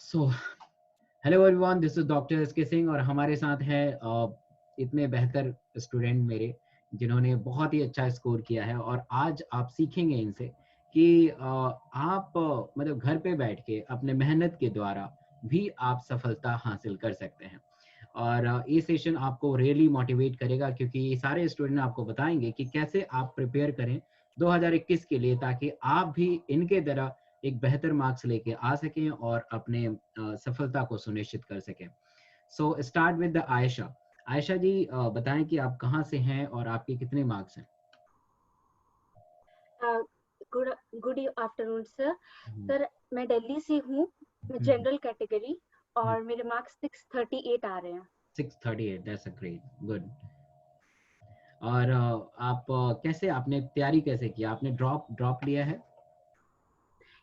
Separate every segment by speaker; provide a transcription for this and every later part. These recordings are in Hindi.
Speaker 1: So hello everyone, this is doctor S के सिंह और हमारे साथ है इतने बेहतर स्टूडेंट मेरे जिन्होंने बहुत ही अच्छा स्कोर किया है। और आज आप सीखेंगे इनसे कि आप मतलब घर पे बैठ के अपने मेहनत के द्वारा भी आप सफलता हासिल कर सकते हैं। और ये सेशन आपको रियली मोटिवेट करेगा क्योंकि ये सारे स्टूडेंट आपको बताएंगे कि कैसे आप प्रिपेयर करें 2021 के लिए, ताकि आप भी इनके तरह एक बेहतर मार्क्स लेके आ सकें और अपने सफलता को सुनिश्चित कर सकें। So start with the Ayesha. Ayesha ji, बताएं कि आप कहाँ से हैं और आपके कितने मार्क्स हैं।
Speaker 2: Good good afternoon sir.
Speaker 1: Hmm,
Speaker 2: sir मैं दिल्ली से हूँ,
Speaker 1: हम्म,
Speaker 2: जनरल कैटेगरी, और मेरे मार्क्स 638 आ रहे हैं।
Speaker 1: 638, दैट्स अ ग्रेट, गुड। और आप कैसे आपने तैयारी कैसे किया, आपने ड्रॉप ड्रॉप लिया है?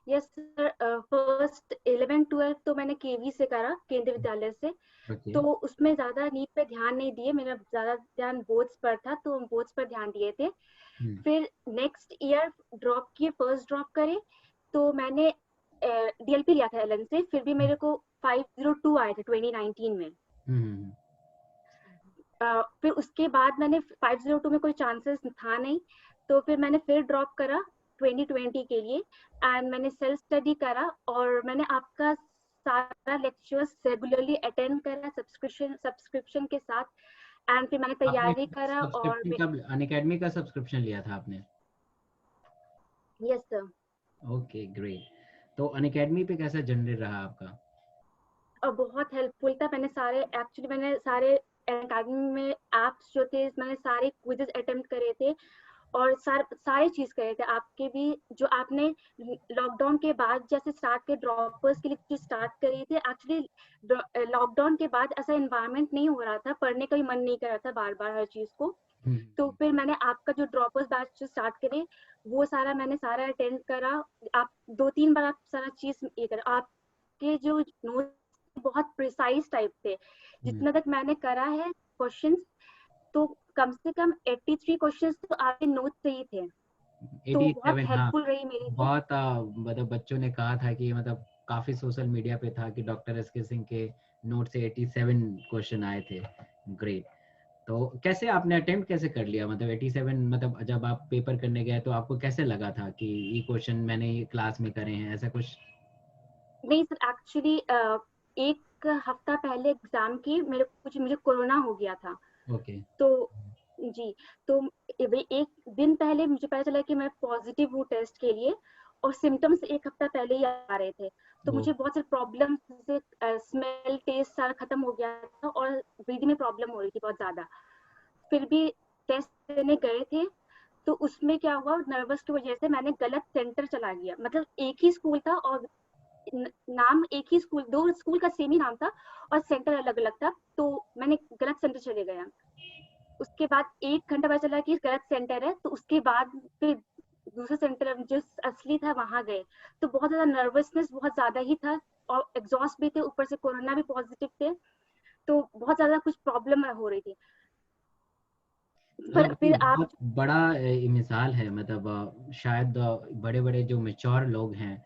Speaker 2: यस सर, फर्स्ट 11-12 तो मैंने केवी से करा, केंद्रीय विद्यालय से।
Speaker 1: ओके।
Speaker 2: तो उसमें ज्यादा नीट पे ध्यान नहीं दिए, मेरा ज्यादा ध्यान बोर्ड्स पर था, तो बोर्ड्स पर ध्यान दिए थे। फिर नेक्स्ट ईयर ड्रॉप किए, फर्स्ट ड्रॉप करे तो मैंने डीएलपी लिया था एलन से, फिर भी मेरे को 502 आए थे 2019 में। फिर उसके बाद मैंने 502 में कोई चांसेस था नहीं, तो फिर मैंने फिर ड्रॉप करा 2020 के लिए। एंड मैंने सेल्फ स्टडी करा और मैंने आपका सारा लेक्चर्स रेगुलरली अटेंड करा सब्सक्रिप्शन के साथ। एंड फिर मैंने
Speaker 1: आपने
Speaker 2: तैयारी करा और
Speaker 1: सब्सक्रिप्शन कब, अनअकैडमी का सब्सक्रिप्शन लिया था आपने?
Speaker 2: Yes sir.
Speaker 1: Okay great. तो अनअकैडमी पे कैसा जर्नी रहा आपका?
Speaker 2: और बहुत हेल्पफुल था। मैंने सारे अकेडमी में ऐप्स जो थे, मैंने सारे क्विजेस अटेम्प्ट करे थे और सारी चीज करे थे आपके भी। जो आपने लॉकडाउन के बाद जैसे स्टार्ट के ड्रॉपर्स के लिए जो स्टार्ट करे थे, एक्चुअली लॉकडाउन के बाद ऐसा इन्वायरमेंट नहीं हो रहा था, पढ़ने का भी मन नहीं कर रहा था बार बार हर चीज को। तो
Speaker 1: हम्म,
Speaker 2: फिर मैंने आपका जो ड्रॉपर्स बैच जो स्टार्ट करे, वो सारा मैंने सारा अटेंड करा। आप 2-3 बार आप सारा चीज ये करा। आपके जो नोट्स बहुत प्रिसाइज टाइप थे,
Speaker 1: हम्म,
Speaker 2: जितना तक मैंने करा है क्वेश्चंस, तो कम से कम 83 क्वेश्चंस तो आपके नोट से ही थे। तो बहुत
Speaker 1: 87, हाँ।
Speaker 2: हेल्पफुल रही मेरे लिए।
Speaker 1: बहुत मतलब बच्चों ने कहा था कि मतलब काफी सोशल मीडिया पे था कि डॉक्टर एस के सिंह के नोट से 87 क्वेश्चन आए थे। ग्रेट। तो कैसे आपने अटेम्प्ट कैसे कर लिया, मतलब 87, मतलब जब आप पेपर करने गए तो आपको कैसे लगा था कि ये क्वेश्चन मैंने ये क्लास में करे हैं, ऐसा कुछ?
Speaker 2: नहीं सर, एक्चुअली एक हफ्ता पहले एग्जाम की मुझे कोरोना हो गया था।
Speaker 1: ओके।
Speaker 2: तो जी, तो एक दिन पहले मुझे पता चला कि मैं पॉजिटिव हूँ टेस्ट के लिए, और सिम्टम्स एक हफ्ता पहले ही आ रहे थे। तो
Speaker 1: वो
Speaker 2: मुझे बहुत सारी प्रॉब्लम, जैसे स्मेल टेस्ट सारा खत्म हो गया था और ब्रीदिंग में प्रॉब्लम हो रही थी बहुत ज्यादा। फिर भी टेस्ट देने गए थे, तो उसमें क्या हुआ, नर्वस की वजह से मैंने गलत सेंटर चला गया। मतलब एक ही स्कूल था और नाम एक ही स्कूल, दो स्कूल का सेम ही नाम था और सेंटर अलग अलग था, तो मैंने गलत सेंटर चले गया। उसके बाद 1 घंटा पता चला कि गलत सेंटर है, तो उसके बाद फिर दूसरे सेंटर जो असली था वहां गए। तो बहुत ज्यादा नर्वसनेस बहुत ज्यादा ही था, और एग्जॉस्ट भी थे, ऊपर से कोरोना भी पॉजिटिव थे, तो बहुत ज्यादा कुछ प्रॉब्लम हो रही थी। पर
Speaker 1: मतलब ये
Speaker 2: फिर आप,
Speaker 1: बहुत बड़ा मिसाल है, मतलब शायद बड़े बड़े जो मेच्योर लोग हैं,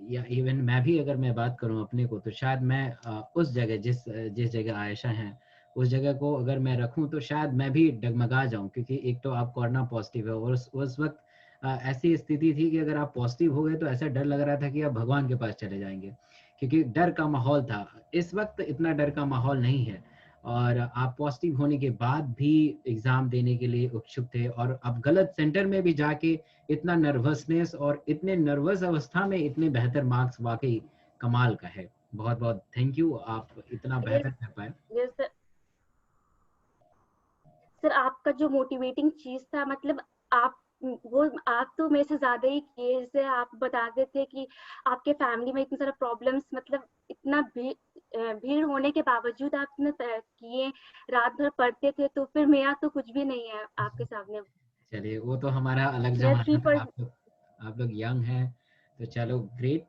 Speaker 1: या इवन मैं भी अगर मैं बात करूं अपने को, तो शायद मैं उस जगह जिस जगह आयशा हैं उस जगह को अगर मैं रखूं तो शायद मैं भी डगमगा जाऊं, क्योंकि एक तो आप कोरोना पॉजिटिव है और उस वक्त ऐसी स्थिति थी कि अगर आप पॉजिटिव हो गए तो ऐसा डर लग रहा था कि आप भगवान के पास चले जाएंगे, क्योंकि डर का माहौल था। इस वक्त इतना डर का माहौल नहीं है और आप पॉजिटिव होने के बाद भी एग्जाम देने के लिए उत्सुक थे, और अब गलत सेंटर में भी जाके इतना नर्वसनेस और इतने नर्वस अवस्था में इतने बेहतर मार्क्स, वाकई कमाल का है। बहुत बहुत थैंक यू, आप इतना
Speaker 2: ये
Speaker 1: बेहतर कर पाए।
Speaker 2: सर आपका जो मोटिवेटिंग चीज था, मतलब आप वो आप तो मेरे से ज्यादा ही किए। जैसे आप बताते थे कि आपके फैमिली में इतने सारे प्रॉब्लम्स, मतलब इतना भीड़ होने के बावजूद आपने किए, रात भर पढ़ते थे, तो फिर मेरा तो कुछ भी नहीं है आपके सामने।
Speaker 1: चलिए, वो तो हमारा अलग
Speaker 2: मेरा
Speaker 1: जमाना
Speaker 2: थ्री
Speaker 1: था,
Speaker 2: पर
Speaker 1: आप लोग यंग हैं, तो चलो ग्रेट।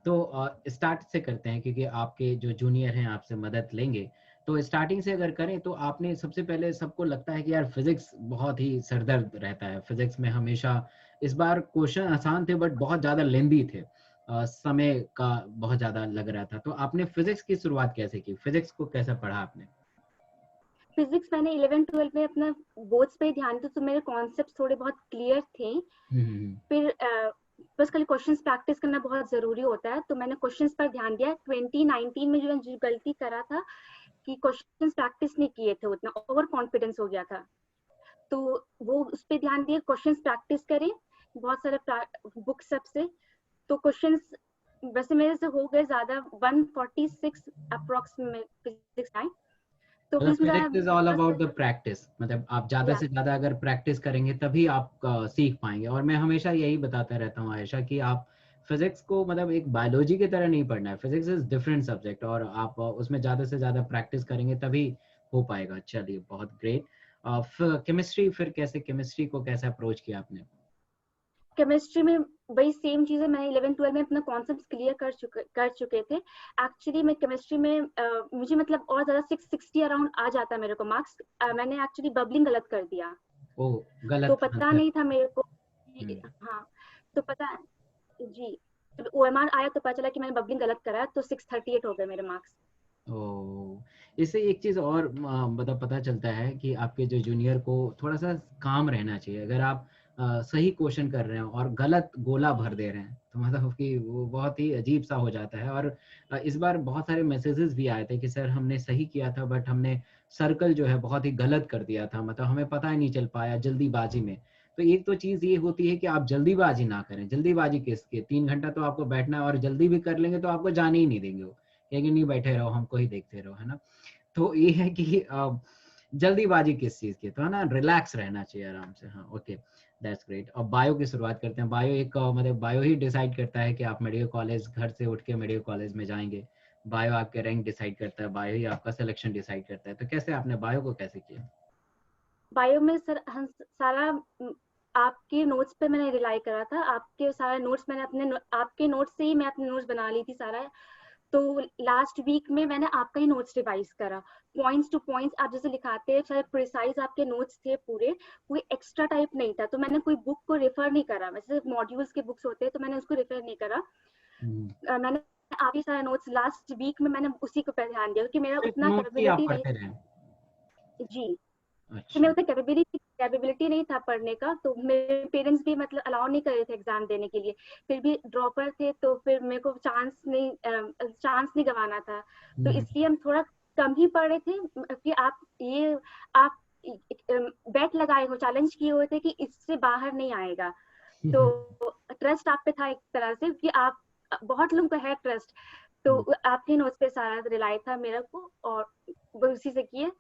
Speaker 1: तो स्टार्ट से करते हैं क्योंकि आपके जो जूनियर हैं आपसे मदद लेंगे। तो स्टार्टिंग से अगर करें तो आपने सबसे पहले, सबको लगता है कि यार फिजिक्स बहुत ही सरदर्द रहता है, फिजिक्स में हमेशा इस बार क्वेश्चन आसान थे बट बहुत ज़्यादा लेंदी थे। समय का बहुत ज्यादा लग रहा था। तो आपने फिजिक्स की शुरुआत कैसे की, फिजिक्स को कैसे पढ़ा आपने?
Speaker 2: फिजिक्स मैंने 11-12 में अपना बोर्ड्स पे ही ध्यान दिया, तो मेरे कॉन्सेप्ट थोड़े बहुत क्लियर थे।
Speaker 1: हम्म।
Speaker 2: फिर बस कल क्वेश्चंस प्रैक्टिस करना बहुत जरूरी होता है, तो मैंने क्वेश्चंस पर ध्यान दिया। 2019 में जो गलती करा था कि क्वेश्चंस प्रैक्टिस नहीं किए थे, उतना ओवर कॉन्फिडेंस हो गया था, तो वो उस पर ध्यान दिए, क्वेश्चंस प्रैक्टिस करें बहुत सारे बुक सब से। तो क्वेश्चंस वैसे मेरे से हो गए ज्यादा, 146 अप्रोक्स में फिजिक्स आए। तो
Speaker 1: मतलब
Speaker 2: फिर मैं
Speaker 1: फिजिक्स इज ऑल
Speaker 2: बस
Speaker 1: अबाउट द प्रैक्टिस, मतलब आप ज्यादा
Speaker 2: या
Speaker 1: से ज्यादा अगर प्रैक्टिस करेंगे तभी आप सीख पाएंगे। और मैं हमेशा यही बताता रहता हूँ आयशा कि आप फिजिक्स को मतलब एक बायोलॉजी की तरह नहीं पढ़ना है, फिजिक्स इज डिफरेंट सब्जेक्ट, और आप उसमें ज्यादा से ज्यादा प्रैक्टिस करेंगे तभी हो पाएगा। चलिए बहुत ग्रेट। केमिस्ट्री, फिर कैसे केमिस्ट्री को कैसे अप्रोच किया आपने?
Speaker 2: केमिस्ट्री में वही सेम चीज है, मैंने 11-12 में अपना कॉन्सेप्ट क्लियर कर चुके थे। एक्चुअली मैं केमिस्ट्री में मुझे मतलब और ज्यादा 660 अराउंड आ जाता मेरे को मार्क्स। मैंने एक्चुअली बबलिंग गलत कर दिया,
Speaker 1: ओ,
Speaker 2: तो
Speaker 1: गलत
Speaker 2: पता
Speaker 1: आंसर।
Speaker 2: नहीं था मेरे को
Speaker 1: हम्म।
Speaker 2: हाँ, तो पता जी, जब ओएमआर आया तो पता चला कि मैंने बबलिंग गलत करा, तो 638 हो गए मेरे मार्क्स।
Speaker 1: ओ, इससे एक चीज और मतलब पता चलता है कि आपके जो जूनियर को थोड़ा सा काम रहना चाहिए। अगर आप सही क्वेश्चन कर रहे हैं और गलत गोला भर दे रहे हैं तो मतलब कि वो बहुत ही अजीब सा हो जाता है। और इस बार बहुत सारे मैसेजेस भी आए थे कि सर हमने सही किया था बट हमने सर्कल जो है बहुत ही गलत कर दिया था, मतलब हमें पता ही नहीं चल पाया जल्दीबाजी में। तो एक तो चीज ये होती है कि आप जल्दीबाजी ना करें। जल्दीबाजी किसके, 3 घंटा तो आपको बैठना है और जल्दी भी कर लेंगे तो आपको जाने ही नहीं देंगे वो, कहेंगे नहीं बैठे रहो हमको ही देखते रहो, है ना। तो ये है कि जल्दीबाजी किस चीज की, तो है ना, रिलैक्स रहना चाहिए आराम से। हाँ ओके, दैट्स ग्रेट। अब बायो की शुरुआत करते हैं। बायो एक मतलब बायो ही डिसाइड करता है कि आप मेडिकल कॉलेज घर से उठ के मेडिकल कॉलेज में जाएंगे। बायो आपके रैंक डिसाइड करता है, बायो ही आपका सिलेक्शन डिसाइड करता है। तो कैसे आपने बायो को कैसे किया?
Speaker 2: बायो में सर हम सारा आपके नोट्स पे मैंने रिलाई करा था। आपके सारे नोट्स मैंने आपके नोट्स से ही मैं अपने नोट्स बना ली थी सारा। तो लास्ट वीक में मैंने आपका ही नोट्स रिवाइज करा, पॉइंट्स टू पॉइंट्स आप जैसे लिखाते हैं, चाहे प्रिसाइज आपके नोट्स थे पूरे, कोई एक्स्ट्रा टाइप नहीं था। तो मैंने कोई बुक को रेफर नहीं करा, वैसे मॉड्यूल्स के बुक्स होते हैं तो मैंने उसको रेफर नहीं करा।
Speaker 1: हम्म।
Speaker 2: मैंने आप ही सारे नोट्स लास्ट वीक में मैंने उसी को पे ध्यान दिया, क्योंकि मेरा
Speaker 1: सिर्फ
Speaker 2: उतना
Speaker 1: नोट्स ही आप
Speaker 2: कैपेबिलिटी नहीं।
Speaker 1: पढ़ते रहे?
Speaker 2: जी, कि मैं
Speaker 1: अच्छा।
Speaker 2: उतना कैपेबिलिटी नहीं था पढ़ने का, तो मेरे पेरेंट्स भी मतलब अलाउ नहीं कर रहे थे एग्जाम देने के लिए। फिर भी ड्रॉपर थे, तो फिर मेरे को चांस नहीं गंवाना था। तो
Speaker 1: हम्म।
Speaker 2: इसलिए हम थोड़ा कम ही पढ़े थे। कि आप बेट लगाए हो, चैलेंज किए हुए थे कि इससे बाहर नहीं आएगा। तो ट्रस्ट आप पे था एक तरह से, कि आप बहुत लोगों का है ट्रस्ट, तो आपके नोट्स पे सारा रिलाई था मेरे को, और वो उसी से किए।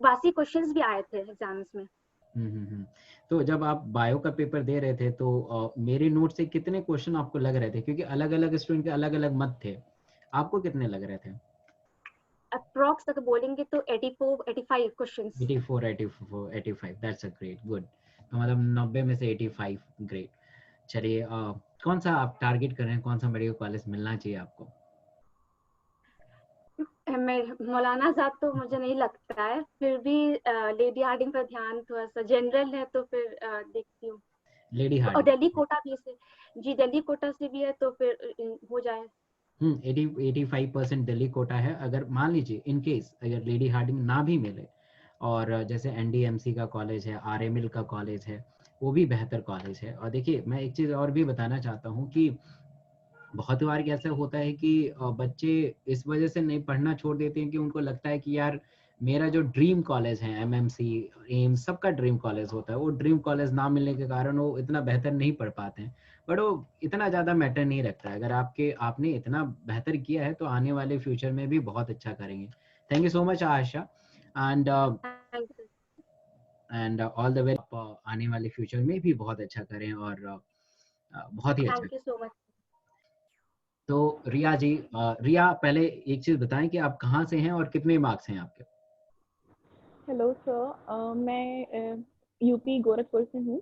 Speaker 2: वासी क्वेश्चंस भी आए थे एग्जाम्स में।
Speaker 1: हम्म। तो जब आप बायो का पेपर दे रहे थे तो मेरे नोट से कितने क्वेश्चन आपको लग रहे थे, क्योंकि अलग अलग स्टूडेंट के अलग अलग मत थे, आपको कितने लग रहे थे?
Speaker 2: अप्रोक्स अगर बोलेंगे तो 84-85 questions.
Speaker 1: 84, 84, 85, that's a great, good. तो मतलब 90 में से 85, ग्रेट। चलिए कौन सा आप टारगेट कर रहे हैं, कौन सा मेडिकल कॉलेज मिलना चाहिए आपको?
Speaker 2: मौलाना आजाद तो मुझे नहीं लगता है, फिर भी लेडी हार्डिंग पर ध्यान, थोड़ा सा जनरल है तो फिर देखती हूँ।
Speaker 1: लेडी
Speaker 2: और
Speaker 1: हार्डिंग।
Speaker 2: दिल्ली कोटा भी से, जी दिल्ली कोटा से भी है तो फिर हो जाए।
Speaker 1: 85% दिल्ली कोटा है। अगर मान लीजिए इन केस अगर लेडी हार्डिंग ना भी मिले, और जैसे एनडीएमसी का कॉलेज है, आरएमएल का कॉलेज है, वो भी बेहतर कॉलेज है। और देखिए मैं एक चीज़ और भी बताना चाहता हूँ कि बहुत बार ऐसा होता है कि बच्चे इस वजह से नहीं पढ़ना छोड़ देते हैं कि उनको लगता है कि यार मेरा जो ड्रीम कॉलेज है, एमएमसी, एम्स, सबका ड्रीम कॉलेज होता है, वो ड्रीम कॉलेज ना मिलने के कारण वो इतना बेहतर नहीं पढ़ पाते हैं। बट वो इतना ज़्यादा मैटर नहीं रखता है। अगर आपने इतना बेहतर किया है तो आने वाले फ्यूचर में भी बहुत अच्छा करेंगे। Thank you so much Asha, and
Speaker 2: thank you.
Speaker 1: And all the way. आप आने वाले फ्यूचर में भी बहुत अच्छा करें, और बहुत ही अच्छा।
Speaker 2: Thank you so much.
Speaker 1: तो रिया जी, रिया पहले एक चीज बताएं कि आप कहाँ से हैं और कितने मार्क्स हैं आपके?
Speaker 3: हेलो सर, मैं यूपी गोरखपुर से हूँ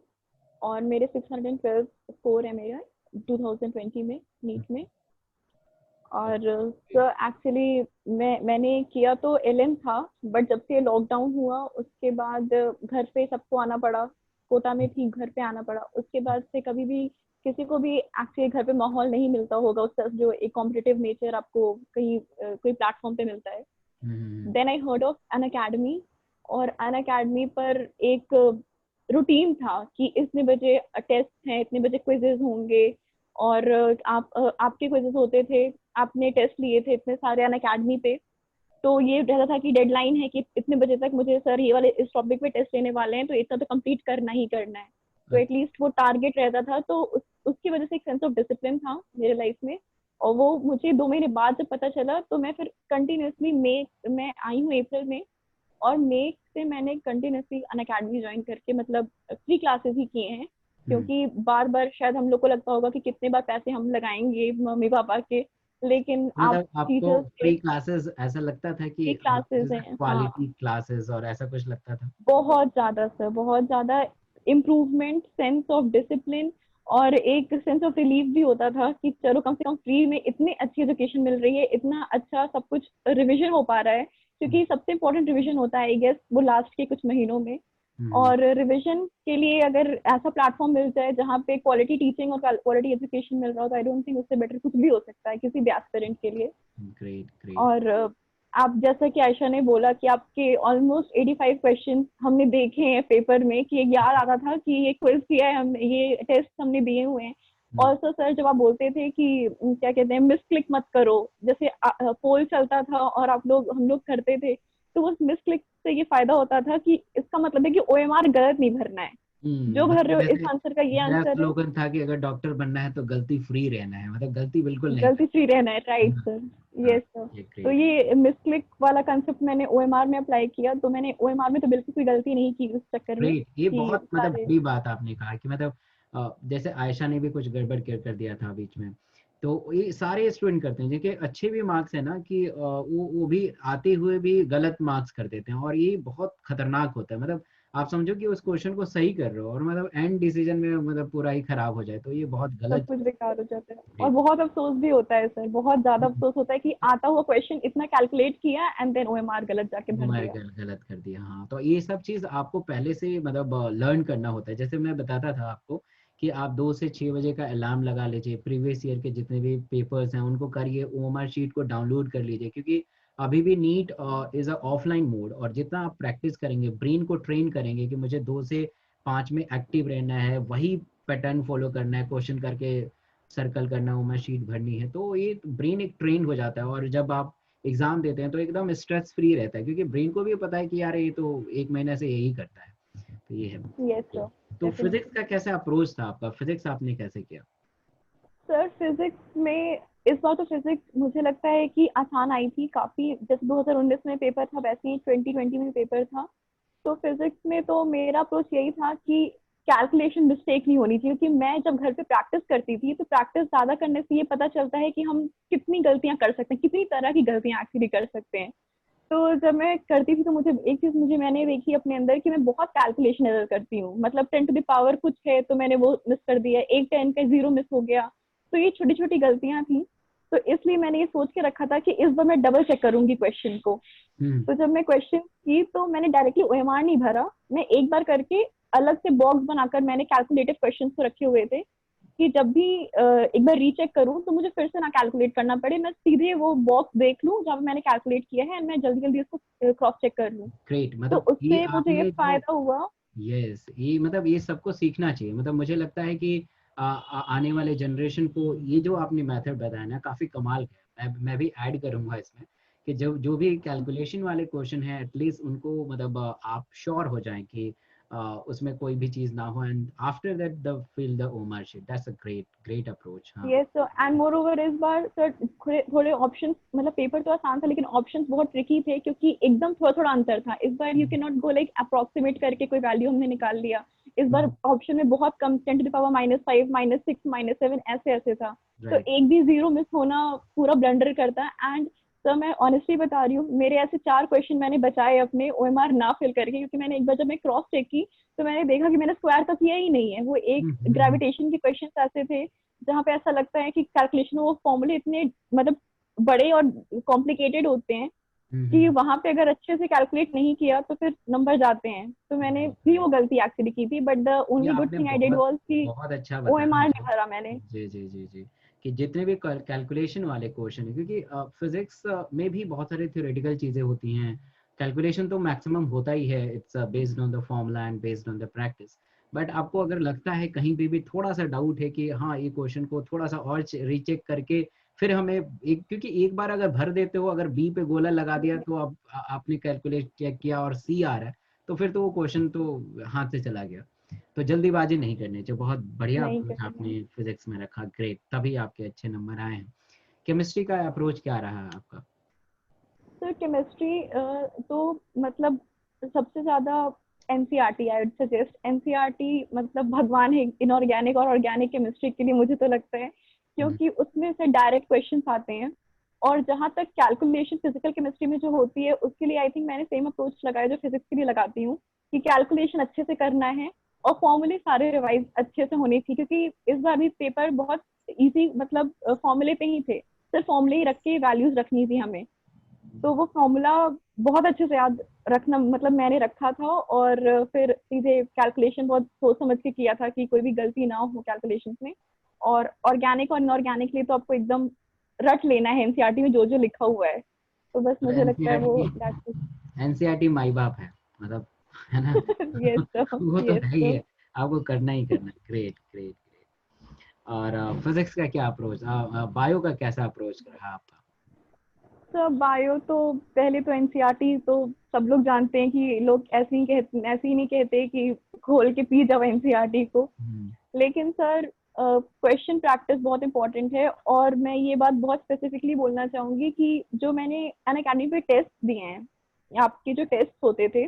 Speaker 3: और मेरे 612 स्कोर है मेरा 2020 में नीट में। और सर एक्चुअली मैंने किया तो एलएम था, बट जब से लॉकडाउन हुआ उसके बाद घर पे सबको आना पड़ा, कोटा में थी घर पे आना पड़ा, उसके बाद से कभी भी किसी को भी एक्चुअली घर पे माहौल नहीं मिलता होगा उसका, जो एक कॉम्पिटिटिव नेचर आपको कहीं कोई प्लेटफॉर्म पे मिलता है। Then I heard of Unacademy, और अन अकेडमी पर एक रूटीन था कि इतने बजे टेस्ट हैं, इतने बजे क्विजेज होंगे, और आपके क्विजेज होते थे, आपने टेस्ट लिए थे इतने सारे अन अकेडमी पे, तो ये रहता था कि डेडलाइन है कि इतने बजे तक मुझे सर ये वाले इस टॉपिक पे टेस्ट लेने वाले हैं, तो इतना तो कंप्लीट करना ही करना है। तो एटलीस्ट वो टारगेट रहता था, तो उसकी वजह से एक सेंस ऑफ डिसिप्लिन था मेरे लाइफ में। और वो मुझे 2 महीने बाद जब पता चला, तो मैं फिर कंटिन्यूसली मैं आई हूँ अप्रैल में, और मई से मैंने कंटिन्यूसली अन अकेडमी ज्वाइन करके मतलब 3 क्लासेस ही किए हैं, क्योंकि बार बार शायद हम लोग को लगता होगा कि कितने बार पैसे हम लगाएंगे मम्मी पापा के, लेकिन
Speaker 1: मतलब
Speaker 3: आप
Speaker 1: आपको फ्री क्लासेस ऐसा लगता था कि
Speaker 3: क्लासेस हैं,
Speaker 1: क्वालिटी क्लासेस और ऐसा कुछ लगता था?
Speaker 3: बहुत ज्यादा सर, बहुत ज्यादा इम्प्रूवमेंट, सेंस ऑफ डिसिप्लिन, और एक सेंस ऑफ रिलीफ भी होता था कि चलो कम से कम फ्री में इतनी अच्छी एजुकेशन मिल रही है, इतना अच्छा सब कुछ रिविजन हो पा रहा है, क्योंकि सबसे इम्पोर्टेंट रिविजन होता है आई गेस वो लास्ट के कुछ महीनों में। और रिविजन के लिए अगर ऐसा प्लेटफॉर्म मिल जाए जहाँ पे क्वालिटी टीचिंग और क्वालिटी एजुकेशन मिल रहा हो, तो आई डोंट थिंक उससे बेटर कुछ भी हो सकता है किसी भी एस्पिरेंट के लिए।
Speaker 1: ग्रेट। और
Speaker 3: आप जैसा कि आयशा ने बोला कि आपके ऑलमोस्ट 85 क्वेश्चन हमने देखे हैं पेपर में, कि याद आता था कि ये क्विज किया है हमने, ये टेस्ट हमने दिए हुए हैं। और सर जब आप बोलते थे कि क्या कहते हैं मिस क्लिक मत करो, जैसे पोल चलता था और हम लोग करते थे, तो उस मिस क्लिक से ये फायदा होता था कि इसका मतलब है कि OMR गलत नहीं भरना है, जो भर रहे हो इस आंसर का ये आंसर है।
Speaker 1: स्लोगन था कि अगर डॉक्टर बनना है तो गलती फ्री रहना है, मतलब गलती बिल्कुल नहीं,
Speaker 3: गलती फ्री रहना है, राइट सर, यस सर। तो ये मिस क्लिक वाला कंसेप्ट मैंने OMR में अप्लाई किया, तो मैंने OMR में तो बिल्कुल कोई गलती नहीं की उस चक्कर में।
Speaker 1: ये बहुत मतलब बड़ी बात आपने कहा कि मतलब जैसे आयशा ने भी कुछ गड़बड़ कर दिया था बीच में, तो ये सारे स्टूडेंट करते हैं जिनके अच्छे भी मार्क्स है ना, कि वो भी आते हुए भी गलत मार्क्स कर देते हैं, और ये बहुत खतरनाक होता है। मतलब आप समझो कि उस क्वेश्चन को सही कर रहे हो और मतलब एंड डिसीजन में मतलब पूरा ही खराब हो जाए, तो ये बहुत गलत,
Speaker 3: सब कुछ बेकार हो जाता है। और बहुत अफसोस भी होता है सर, बहुत ज्यादा अफसोस होता है कि आता हुआ क्वेश्चन इतना कैलकुलेट किया एंड देन OMR गलत जाके भर दिया,
Speaker 1: गलत कर दिया। हाँ, तो ये सब चीज आपको पहले से मतलब लर्न करना होता है। जैसे मैं बताता था आपको कि आप 2 से 6 बजे का अलार्म लगा लीजिए, प्रीवियस ईयर के जितने भी पेपर्स हैं उनको करिए, OMR शीट को डाउनलोड कर लीजिए, क्योंकि अभी भी NEET is a offline mode, और जितना आप प्रैक्टिस करेंगे, ब्रेन को ट्रेन करेंगे कि मुझे 2 से 5 में एक्टिव रहना है, वही पैटर्न फॉलो करना है, क्वेश्चन करके सर्कल करना है, OMR शीट भरनी है, तो ये ब्रेन एक ट्रेन हो जाता है। और जब आप एग्जाम देते हैं तो एकदम स्ट्रेस फ्री रहता है, क्योंकि ब्रेन को भी पता है कि यार ये तो 1 महीने से यही करता है, तो ये है।
Speaker 3: Yes sir.
Speaker 1: तो फिजिक्स का कैसा अप्रोच था आपका? फिजिक्स आपने कैसे किया?
Speaker 3: सर फिजिक्स में इस बार तो फिजिक्स मुझे लगता है कि आसान आई थी काफी, जैसे 2019 में पेपर था वैसे ही 2020 में पेपर था। तो फिजिक्स में तो मेरा अप्रोच यही था कि कैलकुलेशन मिस्टेक नहीं होनी चाहिए, क्योंकि मैं जब घर पे प्रैक्टिस करती थी, तो प्रैक्टिस ज्यादा करने से ये पता चलता है कि हम कितनी गलतियां कर सकते हैं, कितनी तरह की गलतियां एक्चुअली कर सकते हैं। तो जब मैं करती थी तो मुझे एक चीज मैंने देखी अपने अंदर कि मैं बहुत कैलकुलेशन एरर करती हूँ, मतलब 10 टू द पावर कुछ है तो मैंने वो मिस कर दिया, एक 10 का 0 मिस हो गया, तो ये छोटी छोटी गलतियां थी। तो इसलिए मैंने ये सोच के रखा था कि इस बार मैं डबल चेक करूंगी क्वेश्चन को। तो जब मैं क्वेश्चन की तो मैंने डायरेक्टली OMR नहीं भरा, मैं एक बार करके अलग से बॉक्स बनाकर मैंने कैलकुलेटिव क्वेश्चन को रखे हुए थे, कि जब भी एक बार रीचेक करूं तो मुझे फिर से ना कैलकुलेट करना पड़े, मैं सीधे वो बॉक्स देख लूं जहां मैंने कैलकुलेट किया है, एंड मैं जल्दी जल्दी उसको क्रॉस चेक कर लूं।
Speaker 1: ग्रेट,
Speaker 3: तो
Speaker 1: मतलब
Speaker 3: उससे मुझे ये फायदा हुआ।
Speaker 1: यस, ये मतलब ये सबको सीखना चाहिए। मतलब मुझे लगता है कि आने वाले जनरेशन को ये जो आपने मेथड बताया ना, काफी कमाल का है। मैं भी ऐड करूंगा इसमें कि जो भी कैलकुलेशन वाले क्वेश्चन है, एटलीस्ट उनको मतलब आप श्योर हो जाएं कि उसमें कोई भी चीज ना हो, and after that the fill the OMR sheet. That's a great approach. हाँ,
Speaker 3: yes sir, and moreover इस बार सर थोड़े ऑप्शंस, मतलब पेपर तो आसान था लेकिन ऑप्शंस बहुत ट्रिकी थे, क्योंकि एकदम थोड़ा थोड़ा अंतर था। इस बार you can not go like approximate करके कोई वैल्यू हमने निकाल लिया। इस बार ऑप्शन में बहुत कम, 10 टू द पावर -5, -6, -7 ऐसे ऐसे था। तो एक भी 0 मिस होना पूरा ब्लंडर करता है। एंड सर मैं ऑनेस्टली बता रही हूँ, मेरे ऐसे 4 क्वेश्चन मैंने बचाए अपने OMR ना फिल करके, क्योंकि मैंने एक बार जब मैं क्रॉस चेक की तो मैंने देखा कि मैंने स्क्वायर तक किया ही नहीं है। वो एक ग्रेविटेशन के क्वेश्चन ऐसे थे जहाँ पे ऐसा लगता है कि कैलकुलेशन वो फॉर्मूले इतने मतलब बड़े और कॉम्प्लिकेटेड होते हैं कि वहां पे अगर अच्छे से कैलकुलेट नहीं किया तो फिर नंबर जाते हैं। तो मैंने भी वो गलती एक्चुअली की थी, बट द
Speaker 1: ये
Speaker 3: ओनली गुड
Speaker 1: आपने
Speaker 3: थिंग आई डिड
Speaker 1: बहुत
Speaker 3: वाज कि
Speaker 1: बहुत अच्छा बताया
Speaker 3: ओएमआर
Speaker 1: मुझे।
Speaker 3: नहीं भरा मैंने।
Speaker 1: जी जी जी जी, कि जितने भी कैलकुलेशन वाले क्वेश्चन है, क्योंकि फिजिक्स में भी बहुत सारी थ्योरेटिकल चीजें होती हैं, कैलकुलेशन तो मैक्सिमम होता ही है, it's based on the formula and based on the practice. But आपको अगर लगता है कहीं पे भी थोड़ा सा डाउट है कि हाँ ये क्वेश्चन को थोड़ा सा और रीचेक करके फिर हमें क्योंकि एक बार अगर भर देते हो, अगर बी पे गोला लगा दिया तो अब आपने कैलकुलेट चेक किया और सी आ रहा है, तो फिर तो वो क्वेश्चन तो हाथ से चला गया। तो जल्दीबाजी नहीं करनी चाहिए। बहुत बढ़िया
Speaker 3: नहीं
Speaker 1: अप्रोच
Speaker 3: करनी है।
Speaker 1: आपने फिजिक्स में रखा, ग्रेट, तभी आपके अच्छे नंबर आए हैं। केमिस्ट्री का अप्रोच क्या रहा आपका?
Speaker 3: सर केमिस्ट्री तो मतलब सबसे ज्यादा NCERT, I would suggest NCERT मतलब भगवान है इनऑर्गेनिक और ऑर्गेनिक केमिस्ट्री के लिए, मुझे तो लगता है, क्योंकि उसमें से डायरेक्ट क्वेश्चंस आते हैं। और जहां तक कैलकुलेशन फिजिकल केमिस्ट्री में जो होती है, उसके लिए आई थिंक मैंने सेम अप्रोच लगाया जो फिजिक्स के लिए लगाती हूँ, कि कैलकुलेशन अच्छे से करना है और फॉर्मूले सारे रिवाइज अच्छे से होने थी, क्योंकि इस बार भी पेपर बहुत इजी मतलब फॉर्मूले पे ही थे, सिर्फ फॉर्मूले ही रख के वैल्यूज रखनी थी हमें। तो वो फॉर्मूला बहुत अच्छे से याद रखना मतलब मैंने रखा था, और फिर सीधे कैलकुलेशन बहुत सोच समझ के किया था कि कोई भी गलती ना हो कैलकुलेशन में। और ऑर्गेनिक और इनऑर्गेनिक लिए तो आपको एकदम रट लेना है एनसीईआरटी में जो जो लिखा हुआ है। तो बस
Speaker 1: तो
Speaker 3: मुझे लगता है वो दैट्स
Speaker 1: एनसीईआरटी माई बाप है, मतलब, है ना?
Speaker 3: यस सर,
Speaker 1: वो तो
Speaker 3: यस
Speaker 1: है ही
Speaker 3: सर।
Speaker 1: है, आपको करना ही करना है। Great great great. और फिजिक्स का क्या अप्रोच, बायो का कैसा अप्रोच रहा आपका?
Speaker 3: सर बायो तो पहले तो एनसीईआरटी तो सब लोग जानते हैं कि लोग ऐसे ही नहीं कहते कि खोल के पी जाओ एनसीईआरटी को। लेकिन सर क्वेश्चन प्रैक्टिस बहुत इंपॉर्टेंट है, और मैं ये बात बहुत स्पेसिफिकली बोलना चाहूंगी कि जो मैंने अनअकैडमी पे टेस्ट दिए हैं, आपके जो टेस्ट होते थे,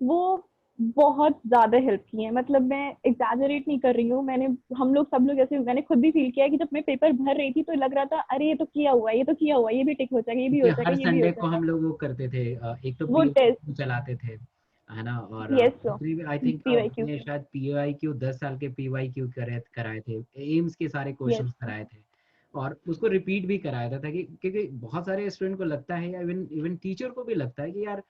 Speaker 3: वो बहुत ज्यादा हेल्प किए हैं। मतलब मैं एग्जैजरेट नहीं कर रही हूँ, मैंने हम लोग सब लोग ऐसे मैंने खुद भी फील किया है कि जब मैं पेपर भर रही थी तो लग रहा था अरे ये तो किया हुआ है, ये तो किया हुआ है, ये भी टिक हो जाएगा, ये भी
Speaker 1: क्योंकि
Speaker 3: हो जाएगा,
Speaker 1: हर
Speaker 3: ये भी हो
Speaker 1: संडे को
Speaker 3: जाएगा।
Speaker 1: हम लोग वो करते थे, एक तो
Speaker 3: वो टेस्ट,
Speaker 1: पी चलाते थे, है ना, और
Speaker 3: यस सर,
Speaker 1: दूसरी भी आई थिंक
Speaker 3: पीवाईक्यू,
Speaker 1: मैंने शायद पीवाईक्यू 10 साल के पीवाईक्यू कराए थे, एम्स के सारे
Speaker 3: यस
Speaker 1: क्वेश्चंस कराए थे, और उसको रिपीट भी कराया था ताकि, क्योंकि बहुत सारे स्टूडेंट को लगता है, या इवन इवन टीचर को भी लगता है कि यार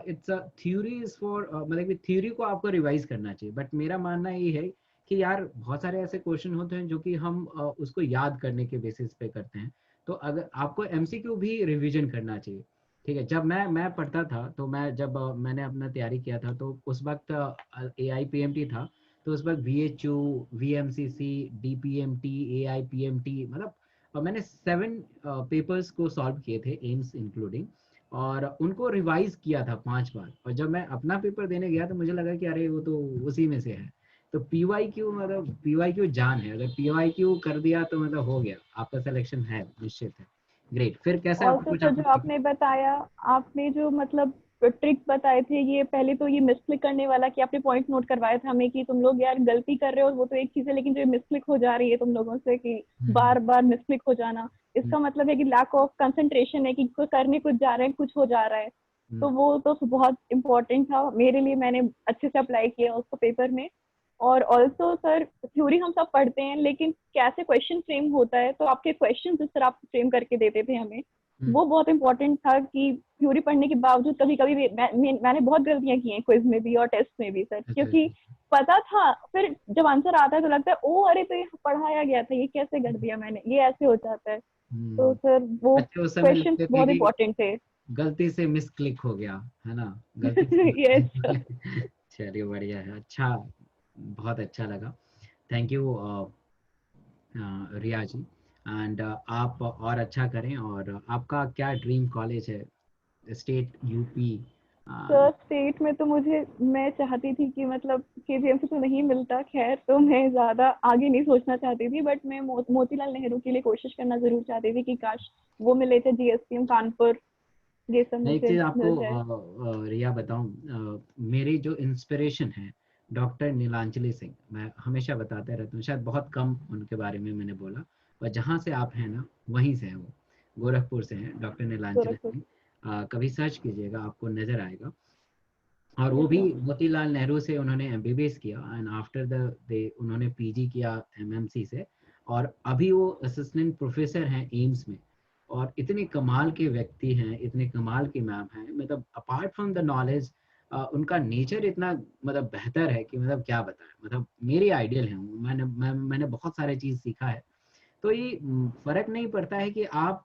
Speaker 1: इट्स थ्योरी इज फॉर, मतलब कि थ्योरी को आपको रिवाइज करना चाहिए, बट मेरा मानना ये है कि यार बहुत सारे ऐसे क्वेश्चन होते हैं जो कि हम उसको याद करने के बेसिस पे करते हैं। तो अगर आपको एमसीक्यू भी रिवीजन करना चाहिए। ठीक है, जब मैं पढ़ता था, तो मैं जब मैंने अपना तैयारी किया था, तो उस वक्त AIPMT था, तो उस वक्त VHU, VMCC, DPMT, AIPMT, मतलब मैंने 7 पेपर्स को सॉल्व किए थे, एम्स इंक्लूडिंग, और उनको रिवाइज किया था 5 बार, और जब मैं अपना पेपर देने गया तो मुझे लगा कि अरे वो तो उसी में से है। तो PYQ, मतलब PYQ जान है, अगर PYQ कर दिया तो मतलब हो गया, आपका सिलेक्शन है, निश्चित है। ग्रेट, फिर कैसा
Speaker 3: ऑल्सो
Speaker 1: अप्रोच
Speaker 3: सर जो
Speaker 1: आपने
Speaker 3: आपने बताया, आपने जो मतलब ट्रिक बताए थे, ये पहले तो ये मिसक्लिक करने वाला कि आपने पॉइंट नोट करवाया था हमें कि तुम लोग यार गलती कर रहे हो, वो तो एक चीज है, लेकिन जो मिसक्लिक हो जा रही है तुम लोगों से कि बार बार मिसक्लिक हो जाना, इसका मतलब है कि लैक ऑफ कंसंट्रेशन है, कि कोई करने कुछ जा रहे हैं, कुछ हो जा रहा है। तो वो तो बहुत इंपॉर्टेंट था मेरे लिए, मैंने अच्छे से अप्लाई किया उसको पेपर में। और ऑल्सो सर थ्योरी हम सब पढ़ते हैं, लेकिन कैसे क्वेश्चन फ्रेम होता है, तो आपके क्वेश्चन जिस तरह आप फ्रेम करके देते थे हमें, वो बहुत इंपॉर्टेंट था। कि थ्योरी पढ़ने के बावजूद कभी कभी मैंने बहुत गलतियां की हैं क्विज में भी और टेस्ट में भी सर, क्योंकि पता था फिर जब आंसर आता है तो लगता है ओ अरे तो ये पढ़ाया गया था, ये कैसे कर दिया मैंने, ये ऐसे हो जाता है। तो सर वो
Speaker 1: बच्चे उस समय
Speaker 3: क्वेश्चन
Speaker 1: लिखते थे
Speaker 3: बहुत
Speaker 1: कि
Speaker 3: इंपॉर्टेंट थे।
Speaker 1: गलती से मिस क्लिक हो गया, है ना, गलती से
Speaker 3: यस सर।
Speaker 1: चलिए बढ़िया है, अच्छा, बहुत अच्छा लगा। Thank you Riya ji, and आप और अच्छा करें। और आपका क्या ड्रीम कॉलेज है, स्टेट, यूपी?
Speaker 3: सर स्टेट में तो मैं चाहती थी कि मतलब केजीएमसी तो नहीं मिलता, खैर तो मैं ज्यादा आगे नहीं सोचना चाहती थी, बट मैं मोतीलाल नेहरू के लिए कोशिश करना जरूर चाहती थी कि काश वो मिले थे, जीएसपीएम कानपुर, ये सब
Speaker 1: मैं एक
Speaker 3: मुझे
Speaker 1: चीज आपको
Speaker 3: मिल जाए।
Speaker 1: रिया बताऊं, मेरी जो इंस्पिरेशन है डॉक्टर नीलांजलि सिंह, मैं हमेशा बताते रहता हूँ, शायद बहुत कम उनके बारे में मैंने बोला, पर जहाँ से आप हैं ना वहीं से हैं वो, गोरखपुर से हैं डॉक्टर नीलांजलि
Speaker 3: गोरखपुर।
Speaker 1: सिंह। कभी सर्च कीजिएगा, आपको नजर आएगा। और वो
Speaker 3: यस
Speaker 1: भी
Speaker 3: सर।
Speaker 1: मोतीलाल नेहरू से उन्होंने एमबीबीएस किया, एंड आफ्टर द दे उन्होंने पीजी किया एमएमसी से, और अभी वो असिस्टेंट प्रोफेसर हैं एम्स में। और इतने कमाल के व्यक्ति हैं, इतने कमाल की मैम हैं, मतलब अपार्ट फ्रॉम द नॉलेज उनका नेचर इतना मतलब बेहतर है कि मतलब क्या बताएं, मतलब मेरी आइडियल है। मैंने बहुत सारे चीज़ सीखा है। तो ये फर्क नहीं पड़ता है कि आप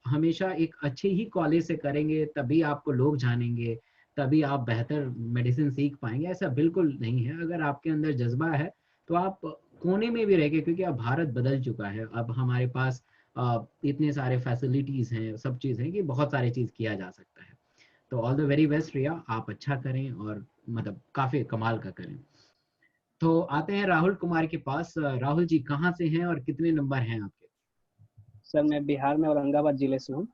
Speaker 1: हमेशा एक अच्छे ही कॉलेज से करेंगे तभी आपको लोग जानेंगे, तभी आप बेहतर मेडिसिन सीख पाएंगे, ऐसा बिल्कुल नहीं है। अगर आपके अंदर जज्बा है तो आप कोने में भी रह गए, क्योंकि अब भारत बदल चुका है, अब हमारे पास इतने सारे फैसिलिटीज हैं, सब चीज़ है कि बहुत सारी चीज़ किया जा सकता है। तो ऑल द वेरी बेस्ट रिया, आप अच्छा करें और मतलब काफ़ी कमाल का करें। तो आते हैं राहुल कुमार के पास। राहुल जी कहाँ से हैं और कितने नंबर हैं आपके?
Speaker 4: सर मैं बिहार में औरंगाबाद जिले से हूँ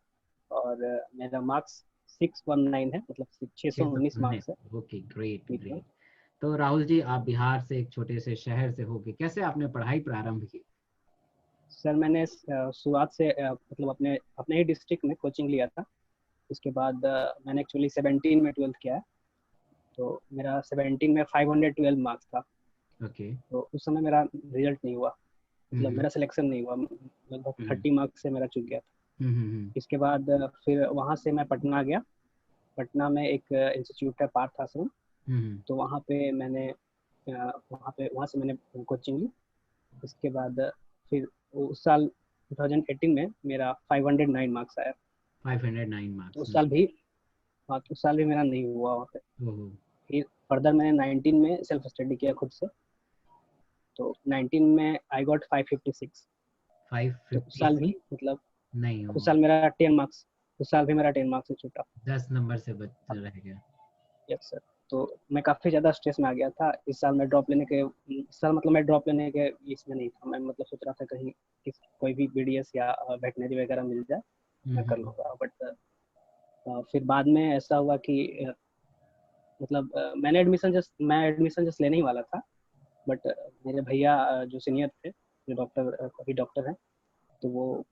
Speaker 4: और मेरा मार्क्स 619 है, मतलब 619 मार्क्स है।
Speaker 1: ओके, ग्रेट
Speaker 4: ठीक है
Speaker 1: ग्रेट। तो राहुल जी, आप बिहार से एक छोटे से शहर से होके कैसे आपने पढ़ाई प्रारंभ की?
Speaker 4: सर मैंने शुरुआत से मतलब अपने अपने ही डिस्ट्रिक्ट में कोचिंग लिया था। उसके बाद मैंने एक्चुअली 17 में 12th किया है। तो मेरा 17 में 512 मार्क्स था।
Speaker 1: ओके।
Speaker 4: तो उस समय मेरा रिजल्ट नहीं हुआ, मतलब
Speaker 1: हम्म
Speaker 4: मेरा सिलेक्शन नहीं हुआ, लगभग
Speaker 1: हम्म
Speaker 4: 30 मार्क्स से मेरा चूक गया था।
Speaker 1: हम्म
Speaker 4: इसके बाद फिर वहाँ से मैं पटना गया। पटना में एक इंस्टीट्यूट है पार्थ आश्रम,
Speaker 1: हम्म
Speaker 4: तो वहाँ से मैंने कोचिंग ली। इसके बाद फिर उस साल 2018 में मेरा 509 मार्क्स आया।
Speaker 1: 509
Speaker 4: तो
Speaker 1: मार्क्स।
Speaker 4: उस साल भी, हाँ तो उस साल भी मेरा नहीं हुआ वहाँ पे।
Speaker 1: ओहो।
Speaker 4: फिर फर्दर मैंने 19 में सेल्फ स्टडी किया खुद से। तो 19 में आई गॉट 556। तो उस साल
Speaker 1: 556
Speaker 4: भी मतलब
Speaker 1: नहीं
Speaker 4: उस
Speaker 1: हुआ।
Speaker 4: साल मेरा 10 मार्क्स, उस साल भी मेरा 10 मार्क्स से छूटा।
Speaker 1: 10 नंबर से बच रह गया।
Speaker 4: Yes sir. तो मैं काफ़ी ज़्यादा स्ट्रेस में आ गया था इस साल। मैं ड्रॉप लेने के इस साल मतलब मैं ड्रॉप लेने के इसमें नहीं था। मैं मतलब सोच रहा था कहीं कोई भी बीडीएस या वेटनरी वगैरह मिल जाए मैं कर
Speaker 1: हम्म
Speaker 4: लूँगा। बट फिर बाद में ऐसा हुआ कि मतलब मैं एडमिशन जस्ट लेने ही वाला था। बट मेरे भैया जो सीनियर थे, जो डॉक्टर अभी डॉक्टर हैं, तो वो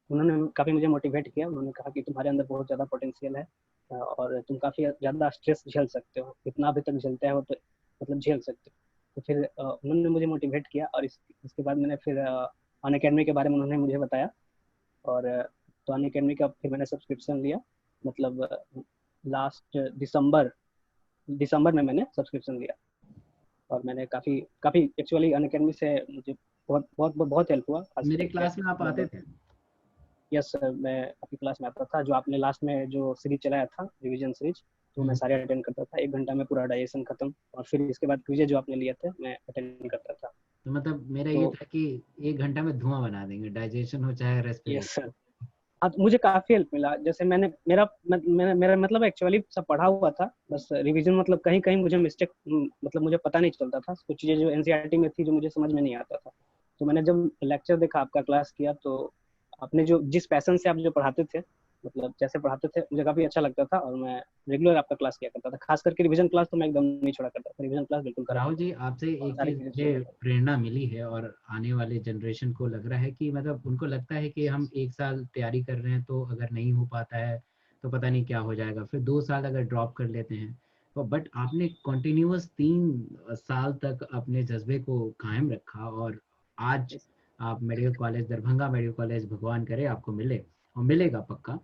Speaker 4: उन्होंने काफ़ी मुझे मोटिवेट किया। उन्होंने कहा कि तुम्हारे अंदर बहुत ज़्यादा पोटेंशियल है और तुम काफ़ी ज़्यादा स्ट्रेस झेल सकते हो, इतना अभी तक झेलते हो तो मतलब झेल सकते हो। तो फिर उन्होंने मुझे मोटिवेट किया और इसके बाद मैंने फिर अन अकेडमी के बारे में उन्होंने मुझे बताया। और तो अन अकेडमी का फिर मैंने सब्सक्रिप्शन लिया। मतलब लास्ट दिसंबर में मैंने सब्सक्रिप्शन लिया। और मैंने काफ़ी काफ़ी एक्चुअली अन अकेडमी से मुझे बहुत बहुत बहुत हेल्प हुआ, खास
Speaker 1: मेरे
Speaker 4: करके
Speaker 1: क्लास में आप आते
Speaker 4: मतलब।
Speaker 1: थे?
Speaker 4: यस सर, मैं आपकी क्लास में आता था। जो आपने लास्ट में जो सीरीज चलाया था, रिवीजन सीरीज, तो मैं
Speaker 1: हम्म,
Speaker 4: सारे अटेंड करता था। 1 घंटा में पूरा डाइजेशन खत्म, और फिर इसके बाद क्विज़ जो आपने लिए थे मैं अटेंड करता था।
Speaker 1: तो मतलब मेरा ये
Speaker 4: तो
Speaker 1: था कि 1 घंटा में धुआं बना देंगे, डाइजेशन हो चाहे
Speaker 4: यस
Speaker 1: रेस्पिरेशन।
Speaker 4: सर। हाँ तो मुझे काफ़ी हेल्प मिला। जैसे मेरा मतलब एक्चुअली सब पढ़ा हुआ था, बस रिवीजन मतलब कहीं कहीं मुझे मिस्टेक, मतलब मुझे पता नहीं चलता था। कुछ चीज़ें जो एनसीईआरटी में थी जो मुझे समझ में नहीं आता था। तो मैंने जब लेक्चर देखा, आपका क्लास किया, तो आपने जो जिस पैसन से आप जो पढ़ाते थे, मतलब जैसे पढ़ाते थे, मुझे काफ़ी अच्छा लगता था। और मैं रेगुलर आपका क्लास किया करता था। खास करके रिवीजन क्लास तो मैं एकदम नहीं छोड़ा करता था। रिवीजन क्लास बिल्कुल करा
Speaker 1: राहुल
Speaker 4: करता
Speaker 1: जी,
Speaker 4: था
Speaker 1: आपसे
Speaker 4: और
Speaker 1: एक
Speaker 4: सारी
Speaker 1: चीज
Speaker 4: चीज़ें
Speaker 1: मुझे
Speaker 4: सुनता था।
Speaker 1: प्रेरणा मिली है, और आने वाले जनरेशन को लग रहा है कि मतलब उनको लगता है कि हम 1 साल तैयारी कर रहे हैं, तो अगर नहीं हो पाता है तो पता नहीं क्या हो जाएगा, फिर 2 साल अगर ड्रॉप कर लेते हैं तो। बट आपने कंटिन्यूअस 3 साल तक अपने जज्बे को कायम रखा, और आज आप medical college, Darbhanga medical college, भगवान करे आपको मिले, और मिलेगा पक्का।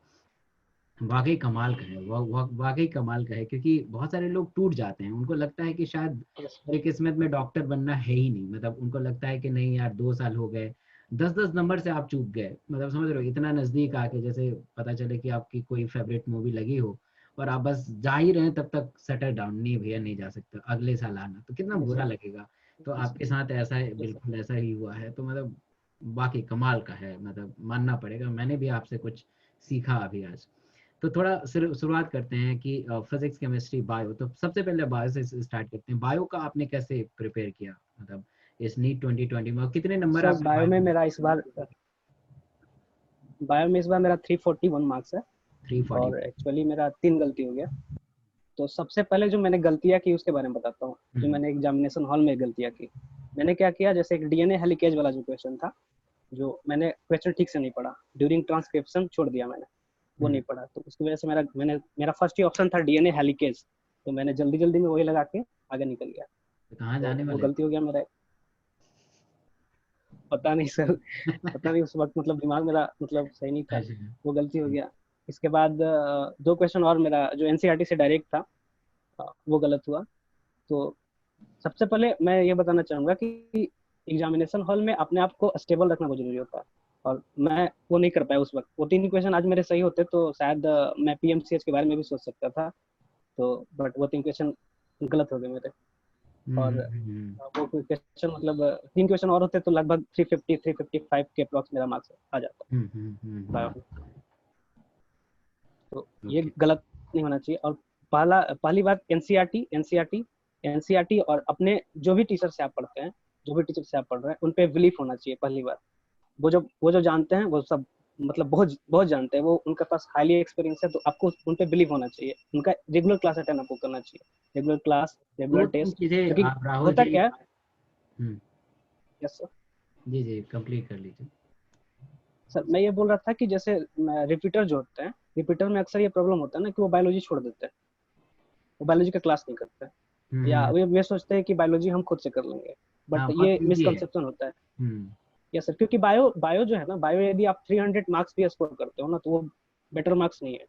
Speaker 1: वाकई कमाल का है, वाकई कमाल का है, क्योंकि बहुत सारे लोग टूट जाते हैं, उनको लगता है कि शायद मेरी किस्मत में डॉक्टर बनना है ही नहीं, मतलब उनको लगता है कि नहीं यार, 2 साल हो गए, 10-10 नंबर से आप चूक गए, मतलब समझ रहे हो, इतना नजदीक आके, जैसे पता चले कि आपकी कोई फेवरेट मूवी लगी हो और आप बस जा ही रहे हैं, तब तक शटर डाउन, नहीं भैया नहीं जा सकता, अगले साल आना, तो कितना
Speaker 4: यस
Speaker 1: बुरा
Speaker 4: सर।
Speaker 1: लगेगा। तो आपके साथ ऐसा है,
Speaker 4: यस सर।
Speaker 1: बिल्कुल ऐसा ही हुआ है, तो मतलब बाकी कमाल का है, मतलब मानना पड़ेगा, मैंने भी आपसे कुछ सीखा अभी आज। तो थोड़ा शुरुआत करते हैं कि फिजिक्स, केमिस्ट्री, बायो, तो सबसे पहले बायो से स्टार्ट करते हैं। बायो का आपने कैसे प्रिपेयर किया, मतलब इस नीट 2020 में, और कितने नंबर
Speaker 4: सर
Speaker 1: आपने बायो में?
Speaker 4: बायो में इस बार मेरा 341 मार्क्स है।
Speaker 1: थ्री
Speaker 4: और एक्चुअली मेरा 3 गलती हो गया। तो सबसे पहले जो मैंने गलतियाँ की उसके बारे में बताता हूँ। जो
Speaker 1: हम्म
Speaker 4: मैंने एग्जामिनेशन हॉल में गलतियाँ की, मैंने क्या किया, जैसे एक डीएनए हेलिकेज वाला जो क्वेश्चन था, जो मैंने क्वेश्चन ठीक से नहीं पढ़ा, ड्यूरिंग ट्रांसक्रिप्शन छोड़ दिया मैंने, वो
Speaker 1: हम्म
Speaker 4: नहीं पढ़ा। तो उसकी वजह से मेरा फर्स्ट ही ऑप्शन था डीएनए हेलिकेज, तो मैंने जल्दी जल्दी में वही लगा के आगे निकल गया।
Speaker 1: तो कहाँ
Speaker 4: तो
Speaker 1: जाने
Speaker 4: वो
Speaker 1: वाले
Speaker 4: गलती
Speaker 1: थे?
Speaker 4: हो गया मेरा। पता नहीं सर, पता नहीं उस वक्त मतलब दिमाग मेरा मतलब सही नहीं था,
Speaker 1: अच्छा।
Speaker 4: वो गलती हो गया। इसके बाद 2 क्वेश्चन और मेरा जो एनसीईआरटी से डायरेक्ट था, वो गलत हुआ। तो सबसे पहले मैं ये बताना चाहूंगा कि एग्जामिनेशन हॉल में अपने आप को स्टेबल रखना बहुत जरूरी होता है, और मैं वो नहीं कर पाया उस वक्त। वो 3 क्वेश्चन आज मेरे सही होते तो शायद मैं पीएमसीएच के बारे में भी सोच सकता था। तो बट वो 3 क्वेश्चन गलत हो गए मेरे। और वो क्वेश्चन मतलब 3 क्वेश्चन और होते तो लगभग 350 355 के अप्रॉक्स मेरा मार्क्स आ जाता बायो में। तो ये
Speaker 1: ओके।
Speaker 4: गलत नहीं होना चाहिए। और पहली बात, एनसीईआरटी और अपने जो भी टीचर से आप पढ़ते हैं, जो भी टीचर से आप पढ़ रहे हैं, उन पे बिलीफ होना चाहिए पहली बात। वो जो जानते हैं वो सब मतलब बहुत बहुत जानते हैं, वो उनके पास हाईली एक्सपीरियंस है, तो आपको उन पे बिलीव होना चाहिए। उनका रेगुलर क्लास अटेंड आपको करना चाहिए, रेगुलर क्लास, रेगुलर
Speaker 1: दो तीन
Speaker 4: टेस्ट।
Speaker 1: चीजें
Speaker 4: क्योंकि
Speaker 1: आप राहुल
Speaker 4: होता
Speaker 1: जी।
Speaker 4: क्या है,
Speaker 1: हम्म,
Speaker 4: यस सर,
Speaker 1: जी जी कंप्लीट कर लीजिए।
Speaker 4: सर मैं ये बोल रहा था कि जैसे रिपीटर जो होते हैं, रिपीटर में अक्सर ये प्रॉब्लम होता है ना कि वो बायोलॉजी छोड़ देते हैं, वो बायोलॉजी का क्लास नहीं करते, या
Speaker 1: हम्म।
Speaker 4: वे सोचते हैं कि बायोलॉजी हम खुद से कर लेंगे। बट
Speaker 1: हाँ बहुत
Speaker 4: ये
Speaker 1: इजी है।
Speaker 4: मिसकंसेप्शन होता है।
Speaker 1: हम्म।
Speaker 4: यस सर, क्योंकि बायो बायो जो है ना, बायो यदि आप 300 मार्क्स भी स्कोर करते हो ना, तो वो बेटर मार्क्स नहीं है।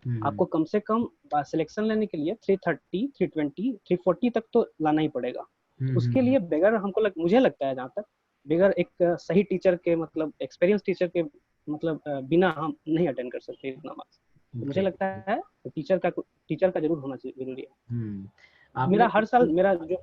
Speaker 1: हम्म।
Speaker 4: आपको कम से कम सिलेक्शन लेने के लिए 330 320 340 तक तो लाना ही पड़ेगा। तो उसके
Speaker 1: हम्म।
Speaker 4: लिए बगैर मुझे लगता है जहाँ तक, बगैर एक सही टीचर के मतलब एक्सपीरियंस टीचर के मतलब बिना हम नहीं अटेंड कर सकते इतना मार्क्स। तो मुझे
Speaker 1: ग्रेट।
Speaker 4: लगता है तो टीचर का जरूर होना चाहिए, जरूरी है।
Speaker 1: हम्म।
Speaker 4: मेरा
Speaker 1: आपने
Speaker 4: हर साल मेरा जो,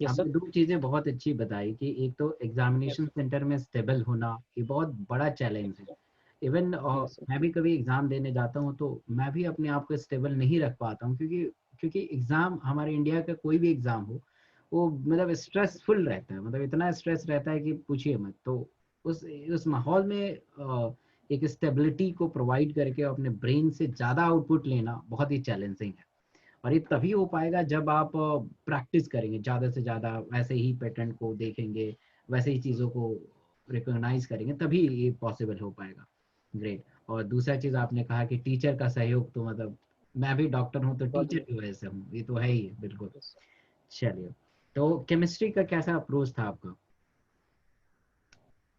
Speaker 4: यस सर,
Speaker 1: आपने दो चीजें बहुत अच्छी बताई कि एक तो
Speaker 4: यस
Speaker 1: एग्जामिनेशन
Speaker 4: सर,
Speaker 1: सेंटर में स्टेबल होना ये बहुत बड़ा चैलेंज है। इवन
Speaker 4: यस सर,
Speaker 1: मैं भी कभी एग्जाम देने जाता हूँ तो मैं भी अपने आप को स्टेबल नहीं रख पाता हूँ, क्योंकि क्योंकि एग्जाम हमारे इंडिया का कोई भी एग्जाम हो वो मतलब स्ट्रेसफुल रहता है, मतलब इतना स्ट्रेस रहता है कि पूछिए मत। तो उस माहौल में एक स्टेबिलिटी को प्रोवाइड करके अपने ब्रेन से ज़्यादा आउटपुट लेना बहुत ही चैलेंजिंग है। और ये तभी हो पाएगा जब आप प्रैक्टिस करेंगे ज़्यादा से ज़्यादा, वैसे ही पैटर्न को देखेंगे, वैसे ही चीज़ों को रिकॉग्नाइज करेंगे, तभी ये पॉसिबल हो पाएगा। ग्रेट। और दूसरा चीज़ आपने कहा कि टीचर का सहयोग, तो मतलब मैं भी डॉक्टर हूँ तो
Speaker 4: बहुत
Speaker 1: टीचर
Speaker 4: जरूरी
Speaker 1: की वजह से हूँ, ये तो है ही है, बिल्कुल।
Speaker 4: है।
Speaker 1: चलिए, तो केमिस्ट्री का कैसा अप्रोच था आपका?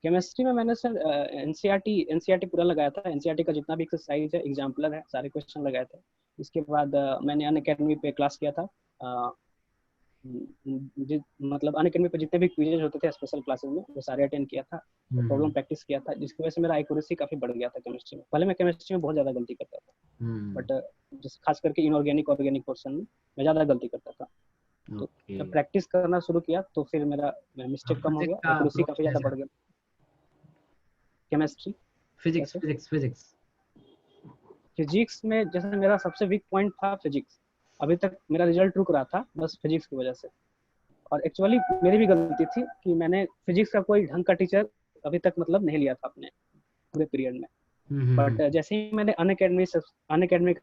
Speaker 4: केमिस्ट्री में मैंने सर एनसीईआरटी पूरा लगाया था। एनसीईआरटी का जितना भी एक्सरसाइज है, एग्जाम्पलर है, सारे क्वेश्चन लगाए थे। इसके बाद मैंने अनअकैडमी पे क्लास किया था। अ, मतलब अनअकैडमी पे जितने भी क्विजेज होते थे स्पेशल क्लासेस में, वो सारे अटेंड किया था। प्रॉब्लम
Speaker 1: हम्म।
Speaker 4: प्रैक्टिस किया था, जिसकी वजह से मेरा एक्यूरेसी काफी बढ़ गया था केमिस्ट्री में। पहले मैं केमिस्ट्री में बहुत ज्यादा गलती करता था,
Speaker 1: हम्म।
Speaker 4: बट जिस खास करके इनऑर्गेनिक ऑर्गेनिक पोर्शन में मैं ज्यादा गलती करता था। तो
Speaker 1: ओके।
Speaker 4: जब प्रैक्टिस करना शुरू किया तो फिर मेरा मिस्टेक कम हो
Speaker 1: फिजिक्स
Speaker 4: गया,
Speaker 1: का
Speaker 4: एक्यूरेसी
Speaker 1: अप्रोच
Speaker 4: काफी ज्यादा
Speaker 1: कैसा?
Speaker 4: बढ़ गया। केमिस्ट्री,
Speaker 1: फिजिक्स
Speaker 4: कैसे?
Speaker 1: Physics physics.
Speaker 4: फिजिक्स में जैसे मेरा सबसे वीक पॉइंट था फिजिक्स। अभी तक मेरा रिजल्ट रुक रहा था बस फिजिक्स की वजह से। और एक्चुअली मेरी भी गलती थी कि मैंने फिजिक्स का कोई ढंग का टीचर अभी तक मतलब नहीं लिया था अपने पूरे पीरियड में। बट
Speaker 1: हम्म।
Speaker 4: जैसे ही मैंने अनअकैडमी